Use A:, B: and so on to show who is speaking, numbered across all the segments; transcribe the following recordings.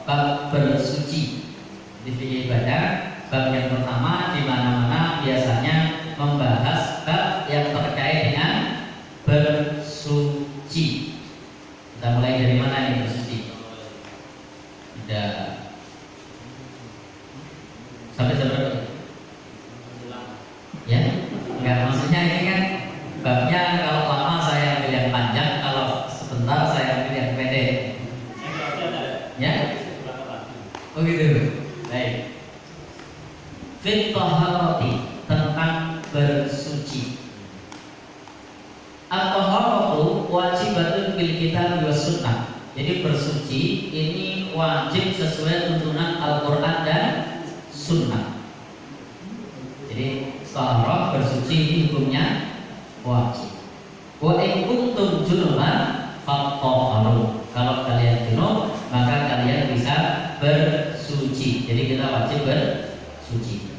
A: bab bersuci. Di fikih ibadah, bab yang pertama di mana-mana biasanya membahas bab yang terkait dengan bersuci. Kita mulai dari mana ini bersuci? Ada sampai jam berapa? Ya, enggak, maksudnya ini kan babnya kalau lama saya ambil yang panjang, kalau sebentar saya ambil yang pendek. Ya? Oh gitu. Baik. Fit taharati, tentang bersuci. At-taharatu wajibatun bil kitab was sunnah. Jadi bersuci ini wajib sesuai tuntunan Al-Qur'an dan sunnah. Jadi taharah bersuci ini hukumnya wajib. Wa in kuntum junuban fattaharu. Kalau kalian junub maka kalian bisa bersuci. Jadi kita wajib bersuci.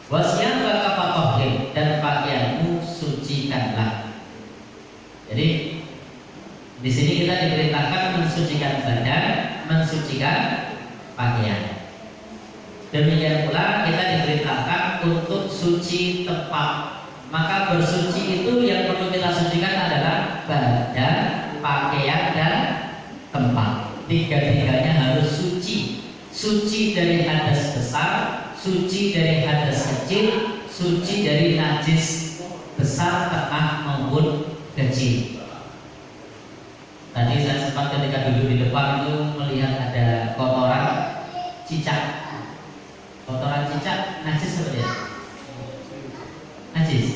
A: Wasiyam wa kafatahhir, dan pakaianmu sucikanlah. Jadi di sini kita diperintahkan mensucikan badan, mensucikan pakaian. Demikian pula kita diperintahkan untuk suci tempat. Maka bersuci itu yang perlu kita sucikan adalah badan, pakaian, dan tempat. Tiga-tiganya harus suci. Suci dari hadas besar, suci dari hadas kecil, suci dari najis besar, tengah maupun kecil. Tadi saya sempat ketika duduk di depan itu melihat ada kotoran cicak. Kotoran cicak najis apa dia? Najis.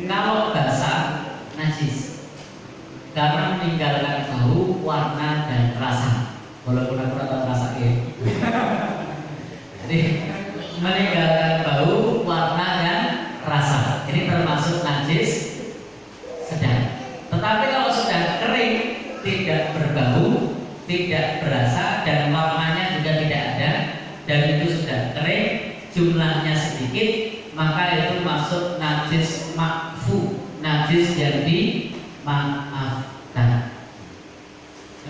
A: Kalau basah najis, karena meninggalkan bau, warna, dan rasa. Walaupun aku tak rasa ya. Jadi meninggalkan bau, warna, dan rasa. Ini termasuk najis sedang. Tetapi kalau sudah kering, tidak berbau, tidak berasa, dan warnanya juga tidak ada, dan itu sudah kering, jumlahnya sedikit, maka itu masuk najis makfu, najis yang dimaafkan.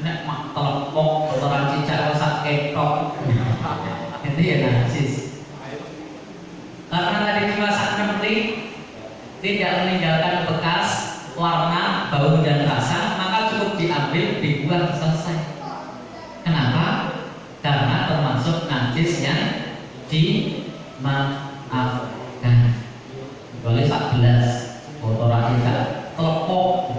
A: Ini mak telepok, kotoran cicak, rosak ketok, itu ya najis. Karena tadi dimasak kering, tidak meninggalkan bekas, warna, bau, dan rasa, maka cukup diambil, dibuang, selesai. Kenapa? Karena termasuk najis yang dimaafkan. Boleh 14 kotoran cicak telepok,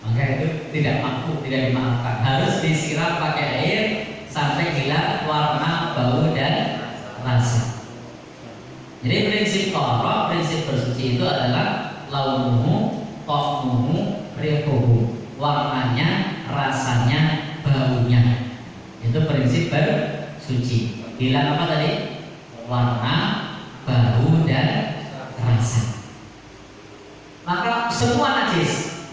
A: maka itu tidak mampu, tidak dimaafkan. Harus disiram pakai air sampai hilang warna, bau, dan rasa. Jadi prinsip taharah, prinsip bersuci itu adalah launuhu, ta'muhu, rihuhu, warnanya, rasanya, baunya. Itu prinsip bersuci. Hilang apa tadi? Warna, bau, dan rasa. Maka semua najis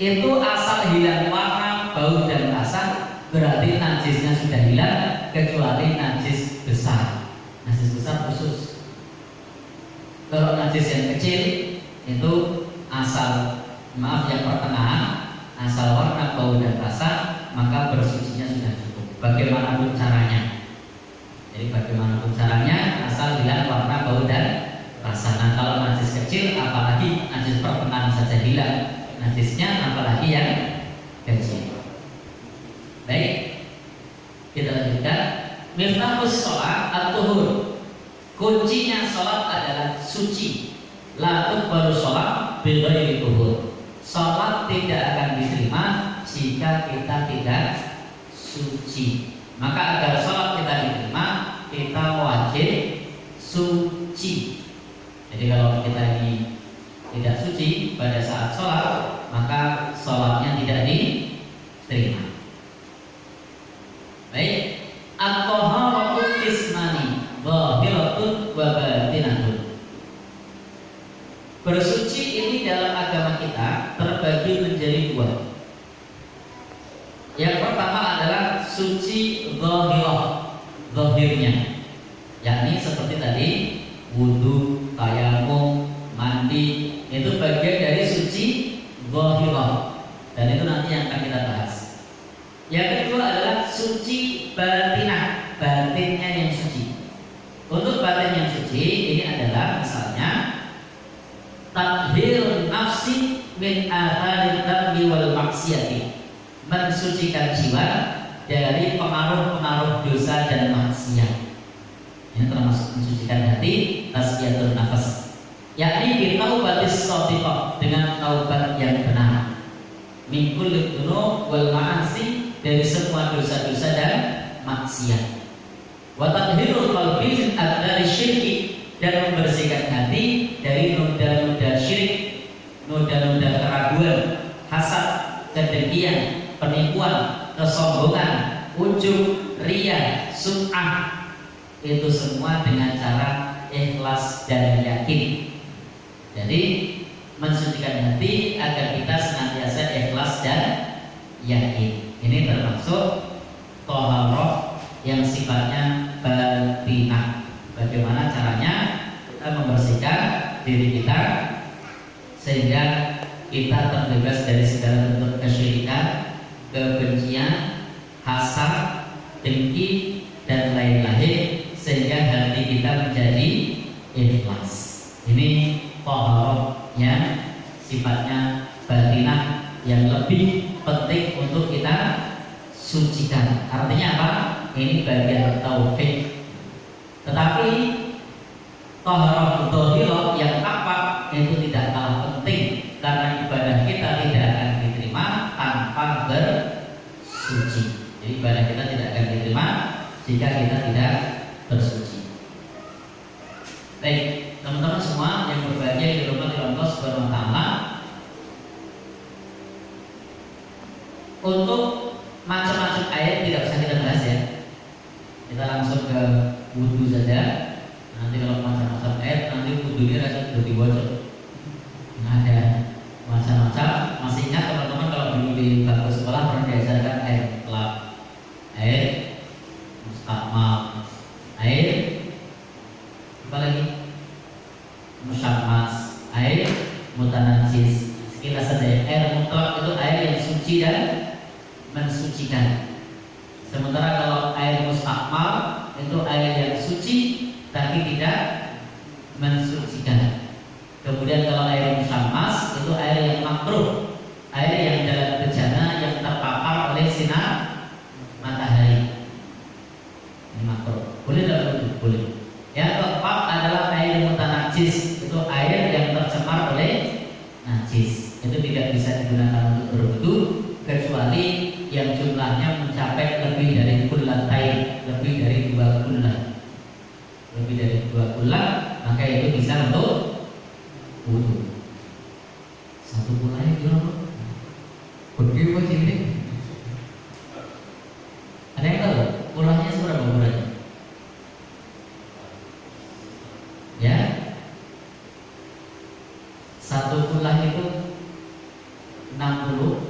A: itu asal hilang warna, bau, dan rasa, berarti najisnya sudah hilang, kecuali najis besar. Najis besar khusus. Kalau najis yang kecil itu asal, maaf, yang pertengahan, asal warna, bau, dan rasa, maka bersucinya sudah cukup. Bagaimanapun caranya. Jadi bagaimanapun caranya, asal hilang warna, bau, dan rasa. Nah, kalau najis kecil, apalagi najis pertengahan saja hilang, najisnya apalagi yang kecil. Baik, kita lanjutkan. Miftahus sholat at-tuhur. Kuncinya sholat adalah suci. La tuqbalu sholat bi ghairi tuhur. Sholat tidak akan diterima jika kita tidak suci. Maka agar sholat kita diterima, kita wajib suci. Jadi kalau kita ini tidak suci pada saat sholat, maka sholatnya tidak diterima. Baik, at-taharatu qismani, zahiratun wa batinatun. Bersuci ini dalam agama kita terbagi menjadi dua. Yang pertama adalah suci zahirah, zahirnya, yakni seperti tadi wudu, tayamum, mandi, itu bagian dari suci zahirah, dan itu nanti yang akan kita bahas. Yang kedua adalah suci suci batinah, batinnya yang suci. Untuk batin yang suci ini adalah misalnya tathhirun nafsi min atharil dhambi wal maksiati, mensucikan jiwa dari pengaruh-pengaruh dosa dan maksiat. Ini termasuk mensucikan hati, tasfiyatun nafas, yakni bitaubatis shadiqah, dengan taubat yang benar, min kulli dzunub wal ma'asi, dari semua dosa-dosa dan maksiat. Wa tathhirul qalbi min adari syirki, dan membersihkan hati dari noda-noda syirik, noda-noda keraguan, hasad, kedengkian, penipuan, kesombongan, ujub, riya, sum'ah. Itu semua dengan cara ikhlas dan yakin. Jadi mensucikan hati agar kita senantiasa ikhlas dan yakin. Ini termasuk thaharah yang sifatnya batinah. Bagaimana caranya kita membersihkan diri kita sehingga kita terbebas dari segala bentuk kesyirikan, kebencian, hasad, dengki, dan lain-lain, sehingga hati kita menjadi ikhlas. Ini thaharah yang sifatnya batinah yang lebih penting untuk kita sucikan. Artinya apa? Ini bagian taufik. Tetapi thaharah dhahirah yang apa itu tidak kalah penting, karena ibadah kita tidak akan diterima tanpa bersuci. Jadi ibadah kita tidak akan diterima jika kita tidak bersuci. Baik, teman-teman semua yang berbahagia di rumah di Allah Subhanahu wa taala, untuk macam-macam ayat tidak usah kita bahas ya. Kita langsung ke wudu saja. Nanti kalau macam-macam ayat, nanti wudunya rasa sudah diwajib. Ada macam-macam. Masih ingat teman-teman kalau dulu di bangku sekolah pernah diajarkan air kelap, air mustakmal, air apa lagi? Musyammas, air mutanajis. Sekilas saja ya. Air mutlak itu air yang suci dan mensucikan. Sementara kalau air mustakmal itu air yang suci tapi tidak mensucikan. Kemudian kalau air musyammas itu air yang makruh, air yang dalam bejana yang terpapar oleh sinar matahari. Ini makruh. Boleh tidak? Boleh. Yang keempat adalah air mutanajis, itu air yang tercemar oleh najis. Itu tidak bisa digunakan untuk berwudu kecuali yang jumlahnya mencapai lebih dari kullatain, lebih dari 2 kullah. Lebih dari 2 kullah, maka itu bisa untuk wudu. 1 kullahnya berapa? Pergi apa sih ini? Ada yang tahu? Kullahnya seberapa ukurannya? Ya, 1 kullah itu 60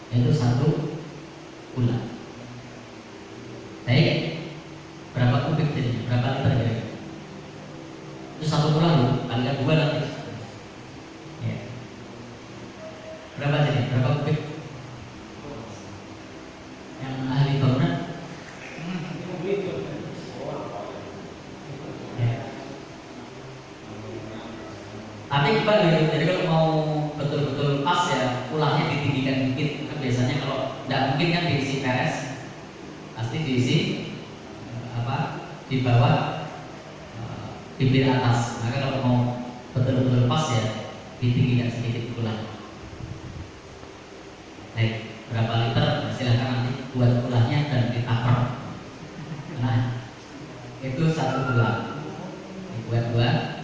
A: itu 1 kullah. Baik, berapa kubik jadi? Berapa liter jadi? Itu 1 kullah loh, kalikan 2 nanti. Ya. Berapa jadi? Berapa kubik? Yang ahli bangunan? Ya. Tapi kembali, jadi kalau mau betul-betul pas ya, kulahnya ditinggikan dikit. Kan biasanya kalau tidak mungkin kan diisi peres, pasti diisi di bawah bibir atas. Maka kalau mau betul-betul pas ya, ditinggikan sedikit kulah. Baik, berapa liter? Silahkan nanti buat kulahnya dan ditaper. Nah, itu 1 kulah. Dibuat 2.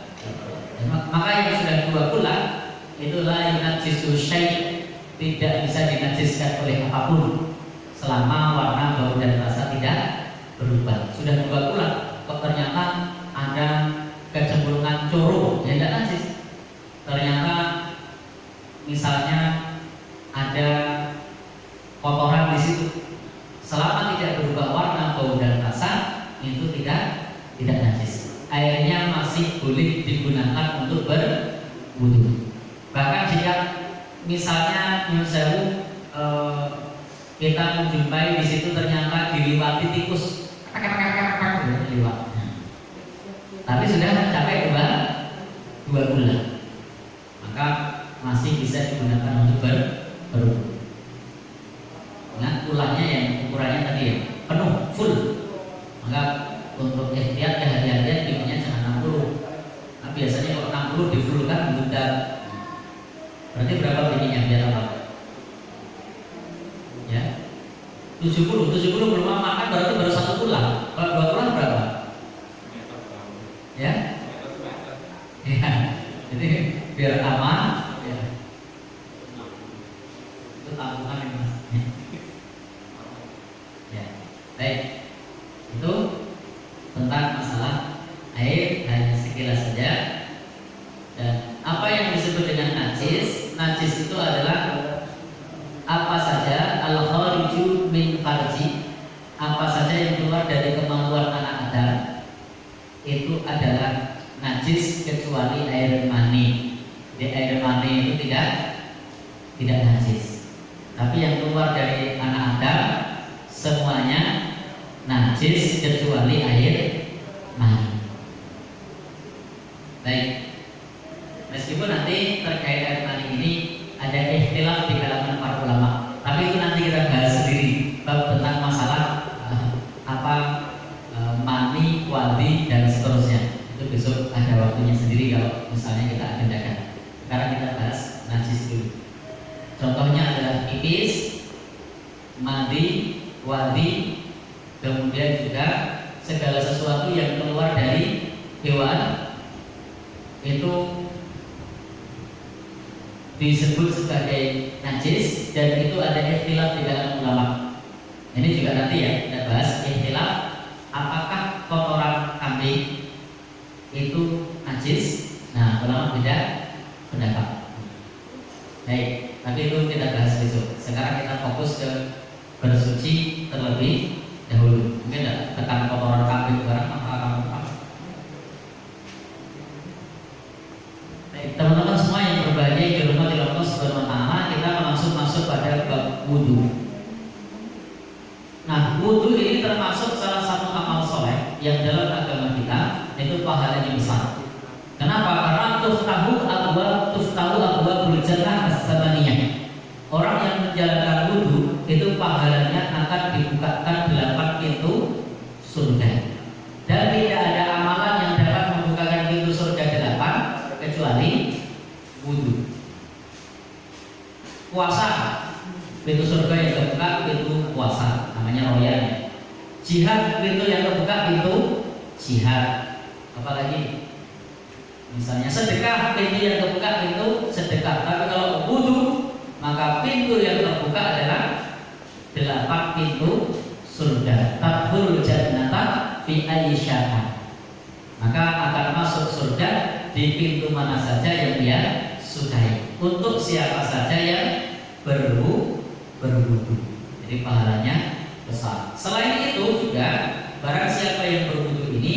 A: Maka yang sudah 2 kullah itulah yunajisu syai', tidak bisa dinajiskan oleh apapun selama warna, bau dan rasa tidak berubah. Sudah 2 kullah, kok ternyata ada kecemplungan coro yang tidak najis. Ternyata misalnya ada kotoran di situ, selama tidak berubah warna, bau dan rasa, itu tidak najis. Airnya masih boleh digunakan untuk berwudu. Bahkan jika misalnya nyun sewu, kita menjumpai di situ ternyata diliwati tikus, lewat. Tapi sudah mencapai dua bulan, maka masih bisa digunakan untuk berwudu. Ingat ulahnya yang ukurannya tadi ya, penuh, full. Maka untuk ikhtiar hati-hatian tingginya jangan 60. Nah, biasanya kalau 60 di full kan budak. Berarti berapa tingginya biar apa? Ya, 70 belum makan berarti baru 1 tulang. Kalau 2 tulang berapa? Ya, ya. Jadi biar aman, ya. Itu tabungan ya mas. Ya, baik. Itu tentang masalah air, hanya sekilas saja. Dan apa yang disebut dengan najis? Najis itu adalah apa saja al-khariju min farji, apa saja yang keluar dari kemampuan anak Adam itu adalah najis kecuali air mani. Di air mani itu tidak najis. Tapi yang keluar dari anak Adam semuanya najis kecuali air mani. Baik. Meskipun nanti terkait air mani ini ada ikhtilaf di kalangan para ulama, tapi itu nanti kita bahas sendiri tentang masalah mani, wadi dan seterusnya. Itu besok ada waktunya sendiri kalau misalnya kita agendakan. Sekarang kita bahas najis dulu. Contohnya adalah pipis, mandi, wadi, kemudian juga segala sesuatu yang keluar dari hewan itu disebut sebagai najis, dan itu ada ikhtilaf di dalam ulama. Ini juga nanti ya kita bahas ikhtilaf apakah kotoran kambing itu najis. Nah, ulama beda pendapat. Baik, tapi itu kita bahas besok. Sekarang kita fokus ke bersuci terlebih dahulu. Mungkin tidak tekan kotoran kambing barang apa. Baik, teman-teman semua yang berbahagia di rumah di Allah Subhanahu wa Ta'ala, kita langsung masuk pada bab wudu. Nah, wudu ini termasuk salah satu amal soleh yang dalam agama kita itu pahalanya besar. Kenapa? Karena tuftahu abwabul jannah as-samaniyah. Orang yang menjalankan wudu itu pahalanya akan dibukakan 8 pintu surga. Dan tidak ada amalan yang dapat membukakan pintu surga 8 kecuali wudu. Puasa, pintu surga yang terbuka pintu puasa, namanya royan. Jihad, pintu yang terbuka pintu jihad. Apalagi misalnya sedekah, pintu yang terbuka pintu sedekah. Tapi kalau wudu, maka pintu yang terbuka adalah 8 pintu surga. Tadkhulul jannata fi ayyi syaa. Maka akan masuk surga di pintu mana saja yang dia sukai, untuk siapa saja yang berwudu. Jadi pahalanya besar. Selain itu juga barang siapa yang berwudu ini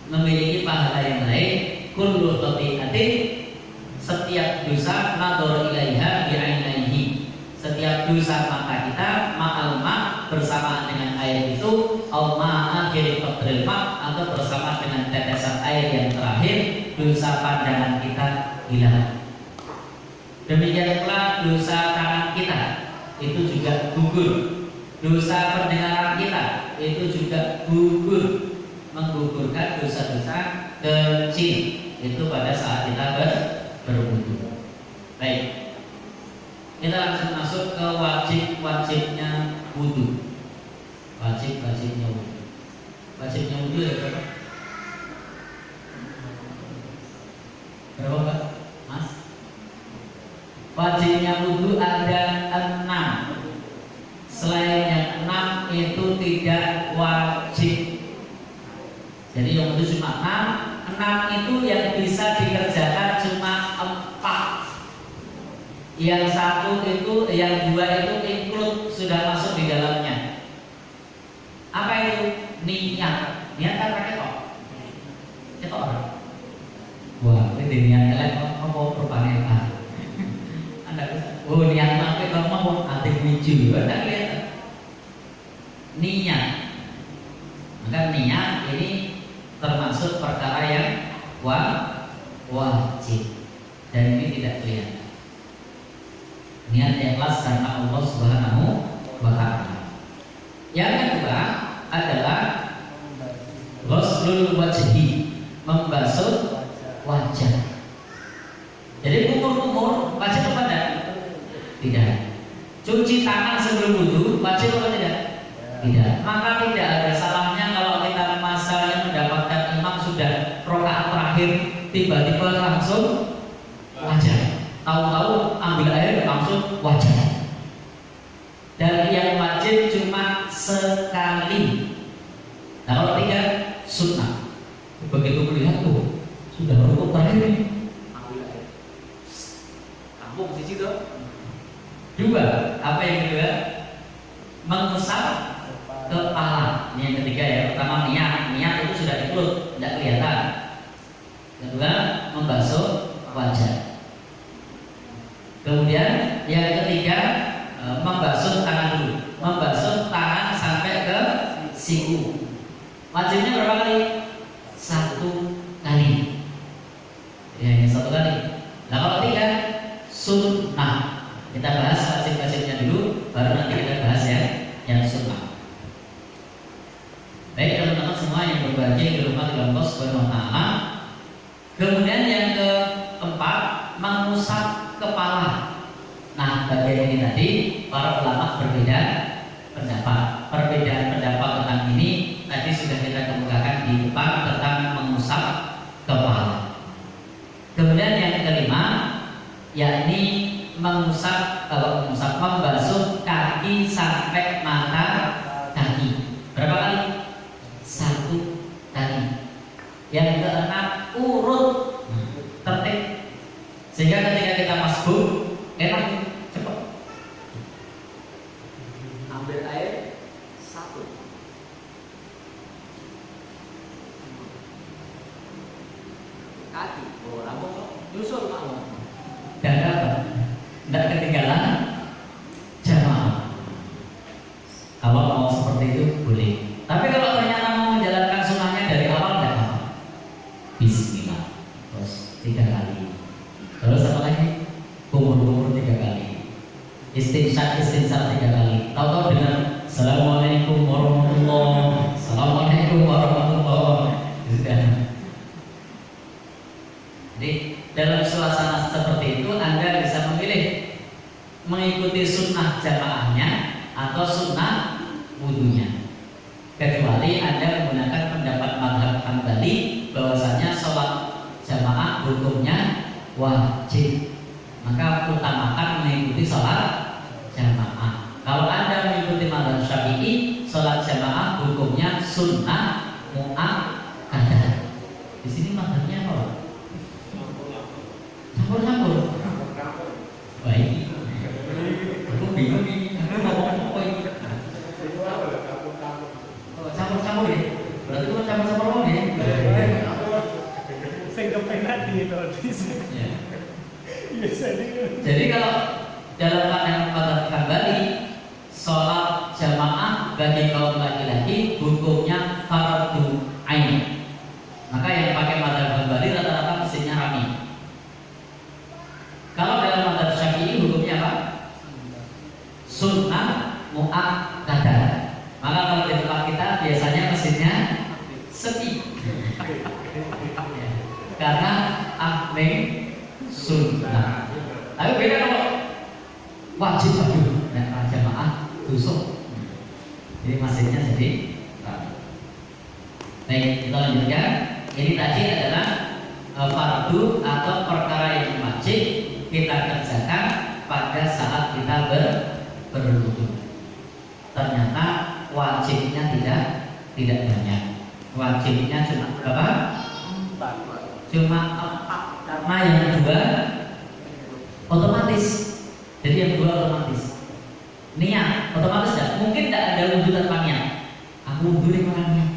A: memiliki pahala yang lain. Kullu khati'atin, setiap dosa nadhar ilaiha bi'ainaihi, setiap dosa mata kita ma'al ma, bersamaan dengan air itu, au ma'a akhiri qatril ma, atau bersama dengan tetesan air yang terakhir, dosa pandangan kita hilang. Demikian pula dosa tangan kita itu juga gugur. Dosa pendengaran kita itu juga gugur, menggugurkan dosa-dosa kecil itu pada saat kita berwudu. Baik, kita langsung masuk ke wajib-wajibnya wudu. Wajib-wajibnya wudu. Wajibnya wudu ya berapa? Berapa Pak? Mas? Wajibnya wudu ada 6. Selain yang 6 itu tidak wajib. Jadi yang itu cuma 6 itu yang bisa dikerjakan cuma 4. Yang 1 itu, yang 2 itu include, sudah masuk di dalamnya. Apa itu? Niat. Niat kan pakai kok? Ketok. Wah, ini niat kalian mau perubahan apa? Oh niat makai ngomong hati wiju, ada kelihatan. Niat, maka niat ini termasuk perkara yang wajib dan ini tidak kelihatan. Niat ikhlas karena Allah Subhanahu wa Ta'ala. Yang kedua adalah ghuslul wajhi, membasuh wajah. Jadi kumur-kumur wajib apa tidak? Tidak. Cuci tangan sebelum wudu wajib apa tidak? Tidak. Maka tidak ada salahnya kalau kita masanya mendapatkan imam sudah rakaat terakhir tiba-tiba langsung wajah. Tahu-tahu ambil air langsung wajah. Dan yang wajib cuma sekali. Nah kalau tidak sunnah. Begitu melihat tuh sudah rukuk terakhir ini ambil air. Kampung siji tuh. Dua, apa yang kedua? Mengusap kepala. Ini yang ketiga ya. Pertama niat itu sudah dikelut, tidak kelihatan. Kedua, membasuh wajah. Kemudian yang ketiga, membasuh tangan dulu. Membasuh tangan sampai ke siku. Wajibnya berapa kali? 1 kali. Ya, hanya 1 kali. Nah kalau 3, sunnah. Kita bahas wajib-wajibnya dulu, baru nanti kita bahas yang sunnah. Baik teman-teman semua yang berbahagia di rumah Allah Subhanahu wa Ta'ala. Kemudian yang keempat, mengusap kepala. Nah bagian ini tadi para ulama berbeda pendapat. Perbedaan pendapat tentang ini tadi sudah kita kemukakan di depan tentang mengusap kepala. Kemudian yang kelima, yakni membasuh kaki sampai mata kaki. Berapa kali? 1 kali. Yang keenam, urut tertib sehingga ketika kita masbuk enak, cepat. Ambil air 1. Kaki, oh rambut nyusul kamu. Dan dapat. Tidak ketinggalan jamaah. Kalau mau seperti itu boleh. Tapi kalau ternyata mau menjalankan sunnahnya dari awal tidak apa. Bismillah. Terus 3 kali. Terus apa lagi? Kumur-kumur 3 kali. Istinsyaq 3 kali. Tahu-tahu dengan Assalamualaikum warahmatullahi. Assalamualaikum warahmatullahi. Jadi dalam suasana seperti itu Anda bisa memilih mengikuti sunnah jamaahnya atau sunnah wudunya. Kecuali Anda menggunakan pendapat mazhab Hambali bahwasanya sholat jamaah hukumnya wajib, maka utamakan mengikuti sholat jamaah. Kalau Anda mengikuti mazhab Syafi'i, sholat jamaah hukumnya sunnah mu'akkadah. Di sini mazhabnya apa? Campur-campur. Baik. Aku bingung nih. Aku ngomong apa ini? Campur-campur ya. Berarti itu campur-campur apa ya?
B: Saya kepenat di Indonesia.
A: Jadi kalau dalam pandangan mazhab Hambali, sholat jamaah bagi kaum laki-laki hukumnya fardhu ain. Maka yang pakai mazhab Hambali rata-rata mesinnya rami. Kalau dalam mazhab Syafi'i hukumnya apa? Sunnah mu'akkadah. Maka kalau di tempat kita biasanya mesinnya sepi. Karena ahmeng sunnah. Tapi beda kalau wajib dan jamaah tusuk. Jadi mesinnya jadi baik, kita lanjutkan. Ini tadi adalah fardu atau perkara yang wajib kita kerjakan pada saat kita berwudu. Ternyata wajibnya tidak banyak. Wajibnya cuma berapa? 4. Cuma 4 karena yang 2 otomatis. Jadi yang 2 otomatis. Niat otomatis tidak. Mungkin tidak ada wudu tanpa niat. Aku wudu di mana?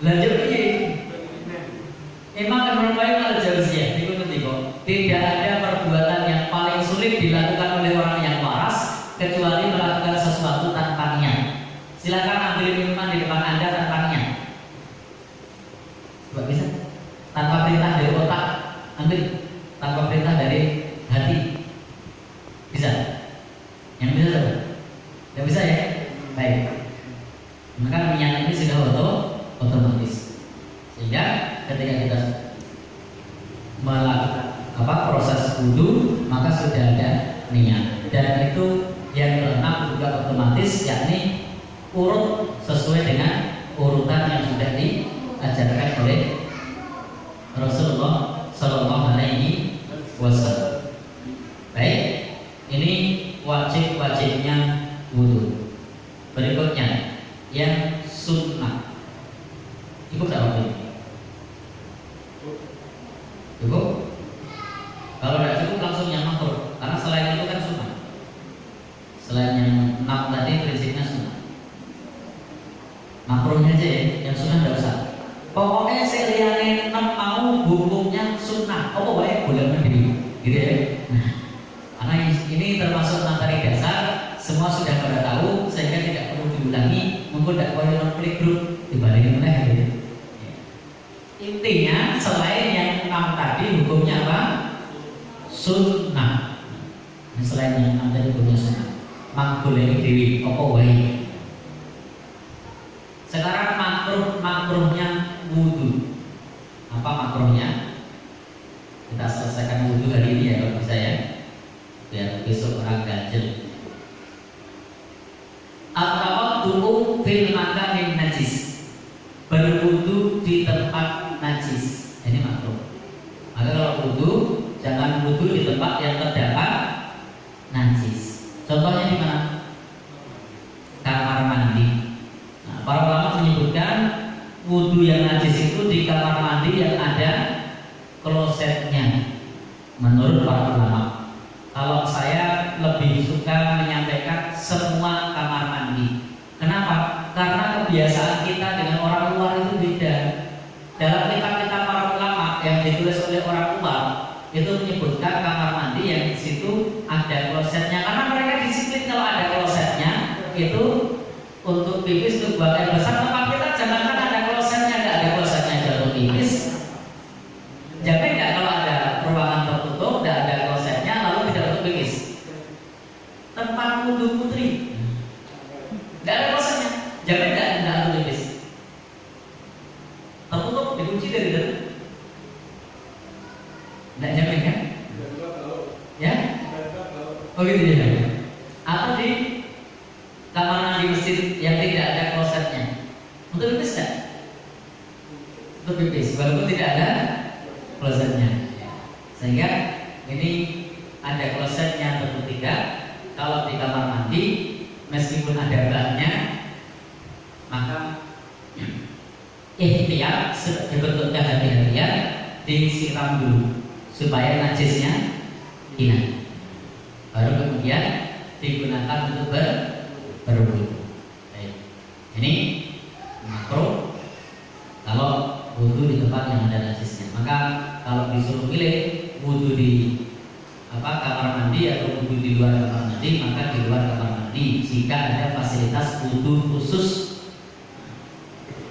A: Lanjut lagi. Imam Ibnu Qayyim al-Jauziyah tidak ada wudhu maka sudah ada niat. Dan itu yang keenam juga otomatis, yakni urut sesuai dengan urutan yang sudah diajarkan oleh Rasulullah Sallallahu Alaihi Wasallam. Baik, ini wajib-wajibnya wudhu. Berikutnya yang sunnah. Cukup tak waktu ini? Cukup? Kalau tidak cukup langsung yang makruh, karena selain itu kan sunnah. Selain yang 6 tadi prinsipnya sunnah. Makruhnya aja ya, yang sunnah tidak usah. Pokoknya seliane 6 mau hukumnya sunnah. Oh baik, boleh mandiri, gitu ya. Nah, karena ini termasuk materi dasar, semua sudah pada tahu, sehingga tidak perlu diulangi. Mungkin tidak boleh non-klik grup dibandingin oleh gitu. Intinya selain yang 6 tadi hukumnya apa? Sunnah. Selain yang 6 tadi hukumnya sunnah. Boleh dewi, opo wae. Sekarang makruhnya wudhu. Apa makruhnya? Kita selesaikan wudhu hari ini ya kalau bisa ya, biar besok orang ganjel. At-tawaddu'u fil makanin najis. Berwudhu di tempat najis. Ini makruh. Maka kalau wudhu, jangan wudhu di tempat yang terdapat najis. Contohnya di mana? Kamar mandi. Nah, para ulama menyebutkan wudhu yang najis itu di kamar mandi yang ada klosetnya. Menurut para ulama, kalau saya lebih suka menyampaikan semua kamar mandi. Kenapa? Karena kebiasaan kita dengan orang luar itu beda. Dalam kitab-kitab para ulama yang ditulis oleh orang luar itu menyebutkan kamar mandi yang di situ ada klosetnya, karena mereka disiplin kalau ada klosetnya itu untuk pipis, untuk buang air besar. Tempat kita jangankan ada klosetnya, nggak ada klosetnya aja untuk pipis. Jamin nggak kalau ada ruangan tertutup, nggak ada klosetnya, lalu tidak untuk pipis? Tempat wudhu putri nggak ada klosetnya, jamin nggak untuk pipis? Tertutup, dikunci dari dalam. Nggak jamin kan? Ya? Oh gitu ya? Atau di kamar mandi masjid yang tidak ada klosetnya, untuk pipis nggak? Untuk pipis, walaupun tidak ada klosetnya. Sehingga ini ada klosetnya atau tidak. Kalau di kamar mandi meskipun ada baknya, maka ikhtiar sebagai bentuk kehati-hatian disiram dulu supaya najisnya hilang. Baru kemudian digunakan untuk berwudu. Ini makruh kalau wudu di tempat yang ada najisnya. Maka kalau disuruh pilih wudu di kamar mandi atau wudu di luar kamar mandi, maka di luar kamar mandi jika ada fasilitas wudu khusus.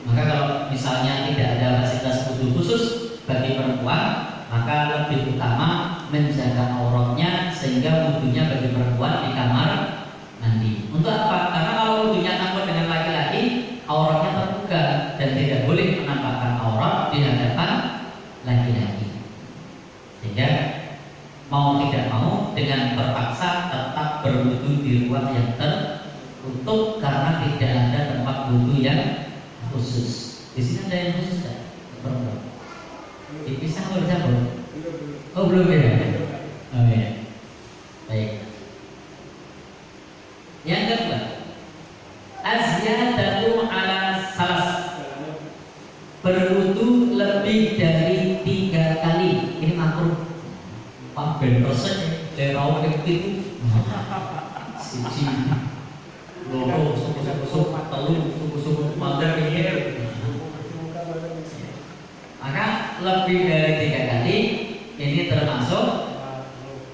A: Maka kalau misalnya tidak ada fasilitas wudu khusus bagi perempuan, maka lebih utama menjaga auratnya sehingga wudunya bagi perempuan di kamar mandi. Untuk apa? Karena kalau wudunya campur dengan laki-laki, auratnya terbuka dan tidak boleh menampakkan aurat di hadapan laki-laki. Sehingga mau tidak mau dengan terpaksa tetap berwudu di ruang yang tertutup karena tidak ada tempat wudu yang khusus. Di sini ada yang khusus tidak? Perempuan. Dipisah atau dicampur? Oh belum ya? Oh ya. Baik. Yang kedua, azyadatu ala salas. Berwudu lebih dari 3 kali. Ini makruh. Pak ben resek lerau itu. Siji. Loro suku-suku telu suku-suku mandar pikir. Maka lebih dari 3 kali ini termasuk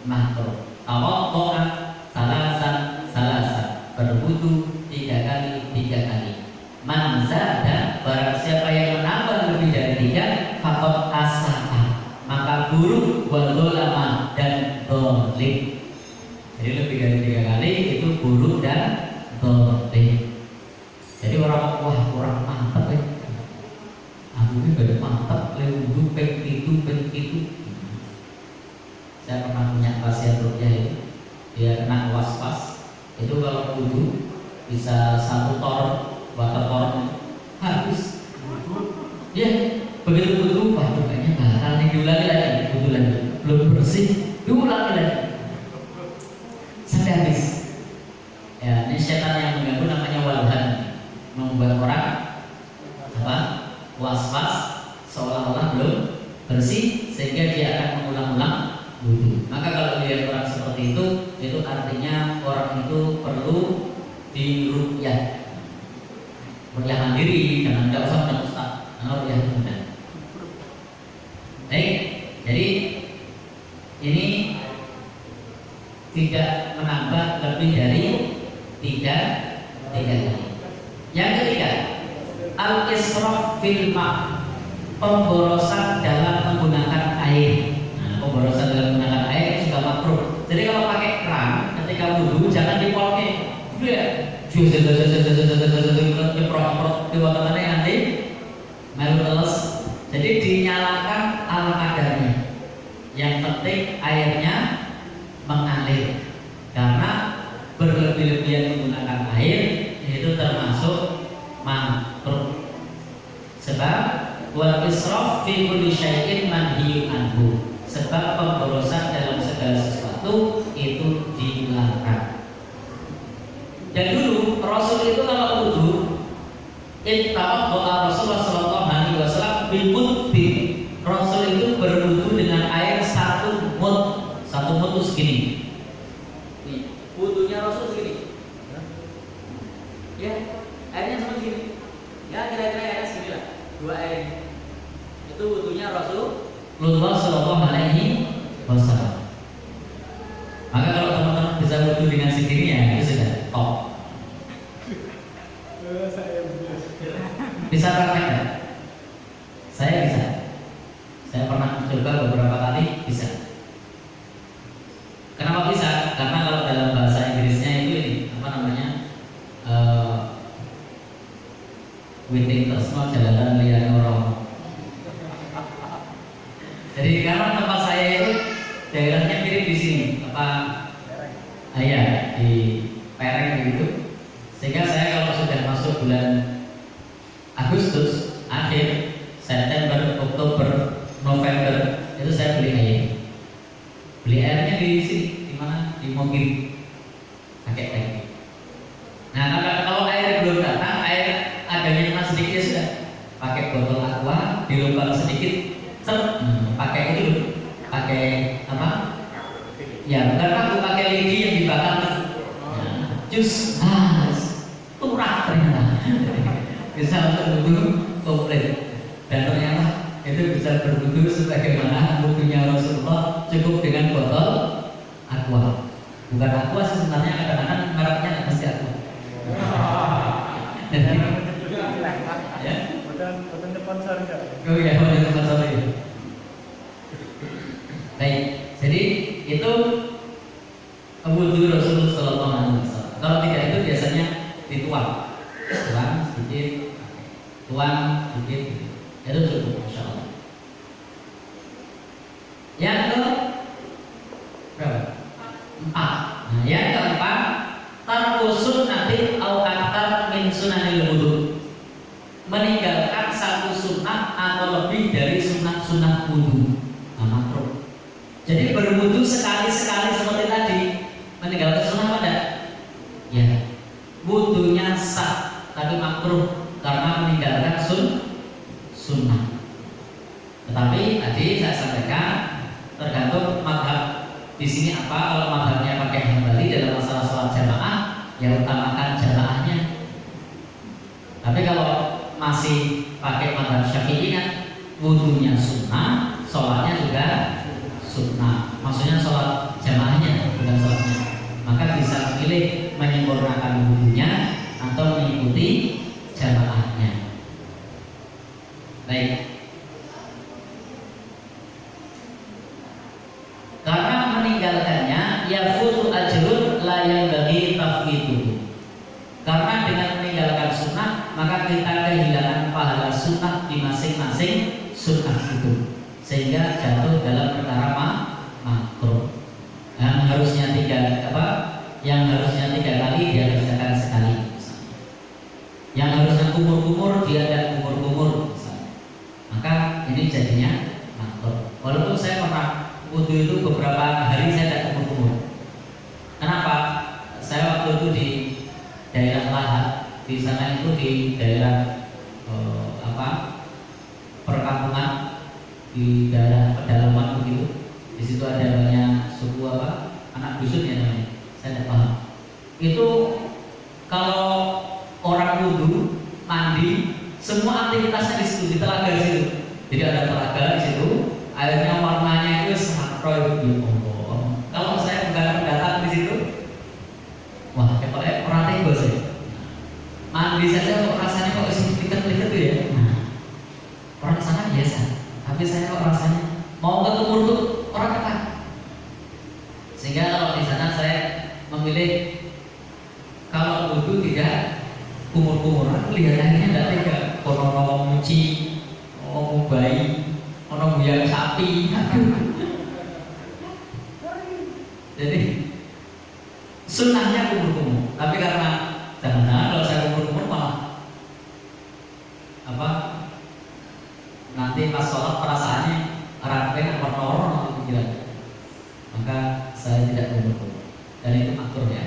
A: makruh. Tawaddu'an salasan berwudu 3 kali. Man zada, barang siapa yang menambah lebih dari 3, faqad asapa, maka buruk wadzalama dan zalim. Jadi lebih dari 3 kali itu buruk dan zalim. Jadi orang wah kurang mantap ya. Aku ini gak mantap, lewudu peng itu. Saya pernah punya pasien rukyah itu, dia kena was-was. Itu kalau wudhu bisa 1 tor water tor habis. Ya, begitu wudhu, waduh kayaknya batal nih, diulangi lagi, wudhu lagi, belum bersih, diulangi lagi, sampai habis. Ya, ini setan yang mengganggu namanya walhan, membuat orang apa? Was-was, seolah-olah belum bersih, sehingga dia akan mengulang-ulang wudhu. Maka kalau lihat orang seperti itu artinya orang itu perlu diruqyah. Ruqyah mandiri, jangan nggak usah punya ustaz, karena ruqyah itu mudah. Baik, jadi ini tidak menambah lebih dari 3 kali. Yang ketiga, al-israf fil ma', pemborosan dalam menggunakan air. Nah, pemborosan dalam menggunakan air juga makruh. Jadi kalau pakai keran ketika wudhu jangan dipolke. Dia nyeprot di waternya nanti melu teles. Jadi dinyalakan ala kadarnya. Yang penting airnya mengalir. Karena berlebih-lebihan menggunakan air itu termasuk makruh. Sebab wal israf fi kulli syai'in manhiyun anhu. Sebab pemborosan dalam segala sesuatu itu dilarang. Dan dulu Rasul itu kalau wudhu, doa Rasulullah sallallahu alaihi wasallam bimudbi. Rasul itu berwudhu dengan air 1 mud. 1 mud itu segini. Nih, wudhunya Rasul segini. Ya, airnya sama segini. Ya, kira-kira airnya segini lah. 2 air. Itu wudhunya Rasulullah sallallahu alaihi wasallam. Maka kalau teman-teman bisa wudhu dengan segini ya itu sudah top. Bisa praktek kan? Saya bisa. Saya pernah coba beberapa kali bisa. Kenapa bisa? Karena kalau dalam bahasa Inggrisnya itu ini apa namanya? Witing tersno jalanan liyan orang. Jadi karena tempat saya itu daerahnya mirip di sini, apa? Ya, di Pereng gitu. Sehingga saya kalau sudah masuk bulan Agustus, akhir September, Oktober, November itu saya beli air. Beli airnya di sini, di mana? Di mobil, pakai tank. Nah, kalau air belum datang, air adanya cuma sedikit sudah, pakai botol aqua, dilubang sedikit, pakai itu, pakai apa? Ya, bukan aku pakai lidi yang dibakar, jus, turah ternyata. Bisa untuk wudhu komplit, dan ternyata itu bisa berwudhu sebagaimana wudhunya Rasulullah, cukup dengan botol aqua. Bukan aqua sih sebenarnya, kadang-kadang mereknya nggak mesti aqua. Jadi, ya.
B: Bukan sponsor enggak?
A: Oh iya, bukan sponsor itu. Baik, jadi itu wudhu Rasulullah Sallallahu Alaihi Wasallam. Kalau tidak itu biasanya dituang sedikit, tuang sedikit, itu cukup, insya Allah. Yang ke berapa? 4. Nah, yang keempat, tarkusun nanti au aktar min sunanil wudhu, meninggalkan 1 sunnah atau lebih dari sunnah wudhu. Nah, makruh. Jadi berwudhu sekali-sekali seperti tadi, meninggalkan sunnah pada, ya, wudhunya sah, tapi makruh karena meninggalkan sunnah. Tetapi tadi saya sampaikan tergantung madhab di sini apa. Kalau madhabnya pakai Hambali dalam masalah sholat jamaah, ya utamakan jamaahnya. Tapi kalau masih pakai madhab Syafi'i kan wudhunya sunnah, sholatnya juga sunnah. Maksudnya sholat jamaahnya, bukan sholatnya. Maka bisa pilih menyempurnakan wudhunya atau mengikuti jamaahnya. Baik. Karena meninggalkannya yafutu ajrun la yanbaghi tafwituhu. Karena dengan meninggalkan sunnah maka kita kehilangan pahala sunnah di masing-masing sunnah itu, sehingga jatuh dalam perkara makruh. yang harusnya 3 kali dia kerjakan sekali misalnya. Yang harusnya kumur-kumur dia tidak kumur-kumur misalnya. Maka ini jadinya makruh. Walaupun saya pernah wudu itu beberapa hari saya tidak kumur-kumur. Kenapa? Saya waktu itu di daerah Lahat, di sana itu di daerah perkampungan, di daerah pedalaman begitu. Di situ ada banyak suku anak dusun ya namanya. Saya tidak paham. Itu kalau orang wudu, mandi, semua aktivitasnya di situ, di telaga di situ. Jadi ada telaga di situ, airnya warnanya itu sangat roy. Kalau saya datang di situ, wah kayak orang tega sih. Mandi saja kok rasanya kok liket-liket tuh ya. Orang sana biasa, tapi saya kok rasanya mau ketemu tuh orang ketat. Sehingga kalau di sana saya memilih kalau wudu tidak kumur-kumuran, kelihatannya tidak tega. Kono muci, kono bayi, kono buyang sapi. Jadi sunnahnya kumur-kumur, tapi karena jangan kalau saya kumur-kumur malah nanti pas sholat perasaannya rangkaian orang pikiran, maka saya tidak kumur-kumur dan itu makruh ya.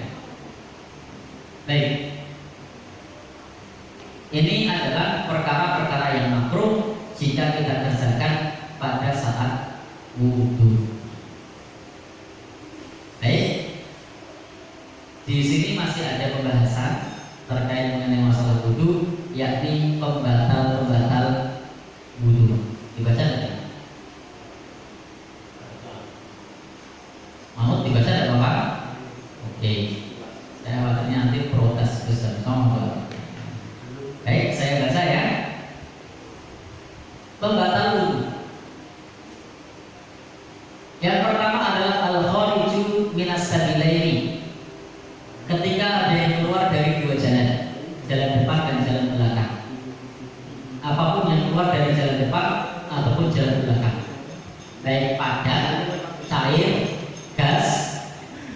A: Baik, ini adalah perkara-perkara yang makruh jika kita kerjakan pada saat wudu. Baik, di sini masih ada pembahasan terkait mengenai masalah wudu, yakni pembatal-pembatal wudu. Dibaca tidak? Mau dibaca tidak apa-apa? Oke. Saya khawatirnya nanti protes besar. Baik, saya baca ya. Pembatal wudu. Yang pertama adalah al-khariju minas sabilaini. Ketika ada yang keluar dari dua jalan, jalan depan dan jalan belakang. Apapun yang keluar dari jalan depan ataupun jalan belakang, baik padat, cair, gas,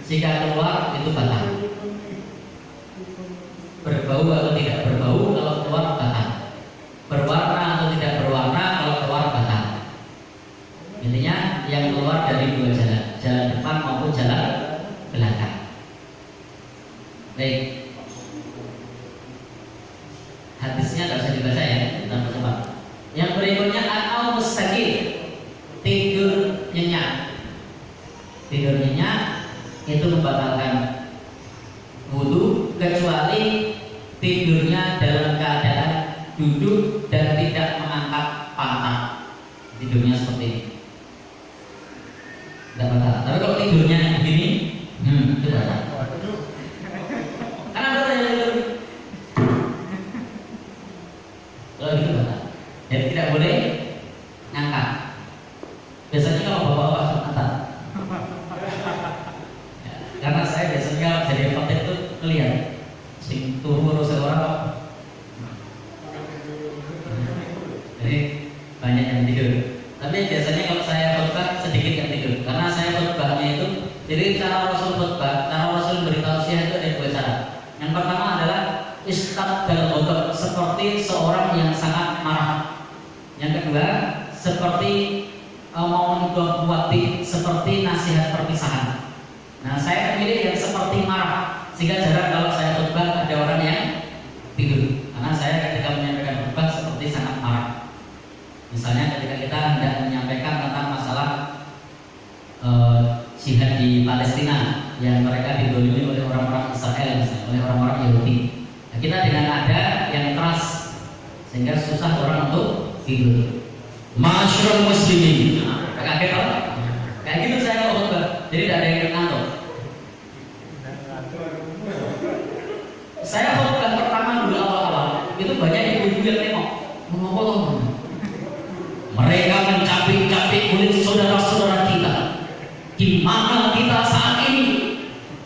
A: jika keluar itu batal. Berbau atau tidak berbau, kalau keluar batal. Berwarna atau tidak berwarna, kalau keluar batal. Intinya yang keluar dari dua jalan, jalan depan maupun jalan belakang. Baik, hadisnya tidak usah dibaca ya, tanpa sebab. Yang berikutnya al mustaqil, tidur nyenyak. Tidur nyenyak itu membatalkan wudu kecuali tidurnya dalam keadaan duduk dan tidak mengangkat pantat. Tidurnya seperti ini, tidak batal. Tapi kalau tidurnya begini, itu batal. Karena ada yang tidur. Kalau gitu batal. Jadi tidak boleh ngangkat. Biasanya kalau bapak-bapak ngangkat. Ya, karena saya biasanya jadi khotib itu kelihatan sing turu urus orang kok. Jadi banyak yang tidur. Tapi biasanya kalau saya khotbah sedikit yang tidur. Karena saya khotbahnya itu, jadi cara Rasul khotbah, cara Rasul beritahu sih itu ada dua cara. Yang pertama adalah istad dalam ghadab, seperti seorang yang sangat marah. Yang kedua, seperti mau membuat seperti nasihat perpisahan. Nah, saya memilih yang seperti marah, sehingga jarang kalau saya khutbah ada orang yang tidur. Karena saya ketika menyampaikan khutbah seperti sangat marah. Misalnya ketika kita hendak menyampaikan tentang masalah jihad di Palestina yang mereka didolimi oleh orang-orang Israel, misalnya, oleh orang-orang Yahudi. Nah, kita dengan nada yang keras sehingga susah orang untuk tidur. Masyarul muslimin. Kaget apa? Kayak gitu saya mau khutbah. Jadi tidak ada yang ngantuk. Saya khutbah pertama dulu awal-awal itu banyak ibu-ibu yang nengok. Mengapa? Mereka mencapik-capik kulit saudara-saudara kita. Di mana kita saat ini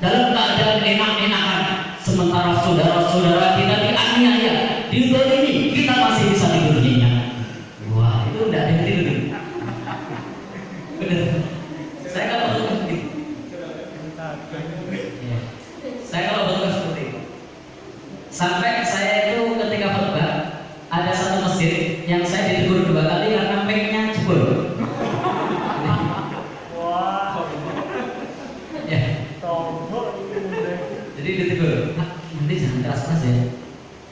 A: dalam keadaan enak-enakan, sementara saudara-saudara kita dianiaya, dizalimi, kita masih bisa tidur nyenyak. Wah, itu tidak ada yang tidur. Benar. Saya kalau begitu. keras ya.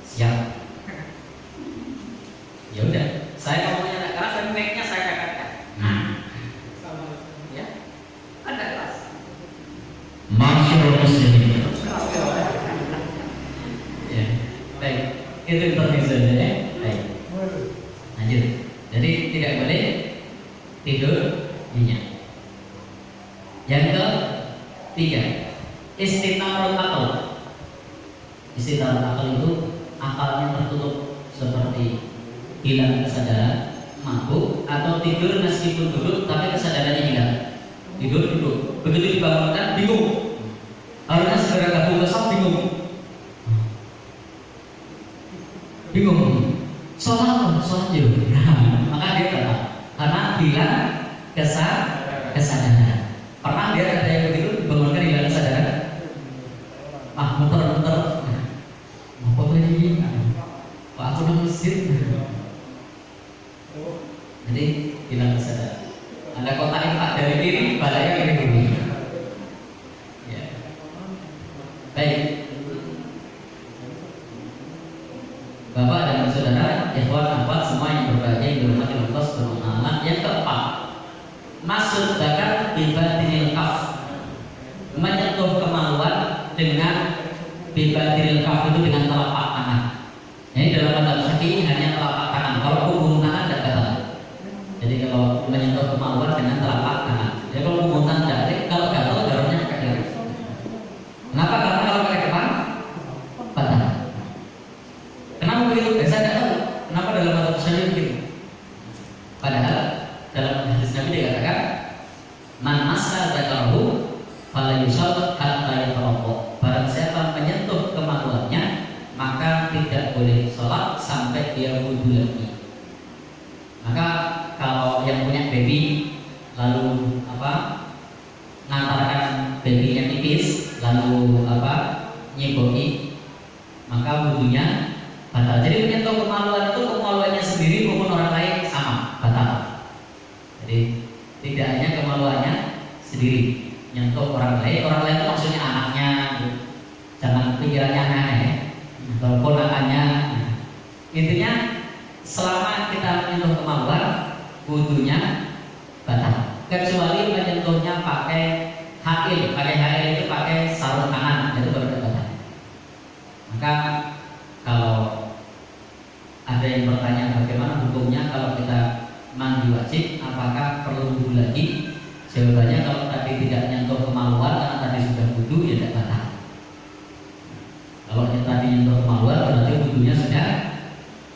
A: Siap. Ya udah, saya ngomongnya agak keras dan mic-nya saya kakakkan. Ya, ada keras.
C: Masyaallah muslimin.
A: Ya, baik. Itu intermezzonya ya. Baik. Lanjut. Jadi tidak boleh tidur nyenyak. Yang ketiga, istinarul akal. Istinarul akal itu akalnya tertutup seperti hilang kesadaran, mabuk atau tidur meskipun duduk tapi kesadarannya hilang. Tidur duduk, begitu dibangunkan bingung. Harusnya segera gabung ke sholat bingung. Sholat juga. Maka dia tetap karena hilang kesadaran. Pernah dia ada yang begitu dibangunkan hilang kesadaran? Muter-muter. Apa lagi? Pak aku udah masjid. Jadi hilang kesadaran. Ada kotak infak dari kiri, baliknya kiri kiri. Ya. Baik. Bapak dan saudara, ikhwan akhwat semua yang berbahagia yang dirahmati Allah Subhanahu wa taala. Yang keempat, maksud zakat bibatinil kaf, menyentuh kemaluan dengan bibatinil kaf itu dengan telapak tangan. Ini dalam madzhab Syafi'i hanya telapak tangan. Kalau punggung tangan tidak batal. Jadi kalau menyentuh kemaluan dengan telapak tangan. Jadi kalau punggung tangan tidak, kalau gatal darahnya pakai kaki. Kenapa? Karena kalau pakai depan batal. Kenapa begitu? Saya tidak tahu. Kenapa dalam madzhab Syafi'i begitu? Padahal dalam hadis Nabi dikatakan, man massa dzakarahu fala yusall hatta yatawadda. Barang siapa menyentuh kemaluannya, maka tidak boleh sholat sampai dia wudu lagi. Maka kalau yang punya baby lalu ngantarkan babynya tipis lalu nyeboki, maka wudunya batal. Jadi menyentuh kemaluan itu kemaluannya sendiri maupun orang lain sama batal. Jadi tidak hanya kemaluannya sendiri, nyentuh orang lain itu maksudnya anaknya, jangan pikirannya aneh, atau ponakannya. Intinya selama kita menyentuh kemaluan, wudunya batal. Kecuali menyentuhnya pakai hail itu pakai sarung tangan, itu baru batal. Maka kalau ada yang bertanya bagaimana hukumnya kalau kita mandi wajib, apakah perlu wudu lagi? Jawabannya kalau tadi tidak nyentuh kemaluan karena tadi sudah wudu ya tidak batal. Kalau yang tadi nyentuh kemaluan berarti wudunya sudah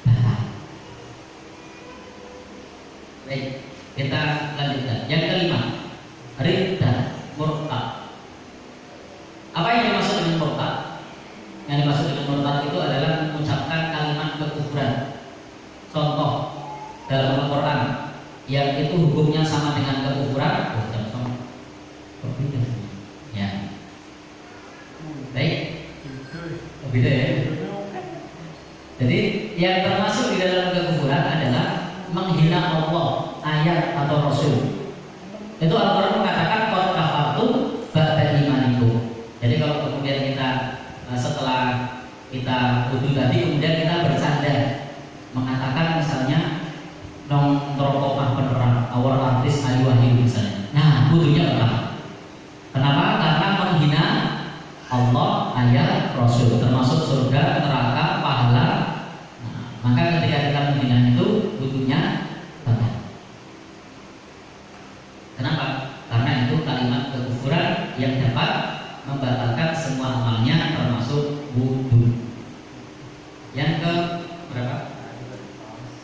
A: batal. Baik, kita lanjutkan. Yang kelima, riddah murtad. Apa yang dimaksud dengan murtad? Yang dimaksud dengan murtad itu adalah mengucapkan kalimat kekufuran. Contoh dalam Al-Quran yang itu hukumnya sama dengan kekufuran, ya. Baik, beda ya. Jadi yang termasuk di dalam kekufuran adalah menghina Allah, ayat atau Rasul. Itu Al-Quran mengatakan qad kafartum ba'da imanikum. Jadi kalau kemudian kita setelah kita wudu tadi kemudian kita bersandar mengatakan misalnya nong rokok penerang awal artis Ayu Wahyu misalnya. Nah, wudunya batal. Kenapa? Karena menghina Allah, ayat, Rasul, termasuk surga, neraka, pahala. Nah, maka ketika kita menghina itu wudunya batal. Kenapa? Karena itu kalimat kekufuran yang dapat membatalkan semua amalnya termasuk wudu. Yang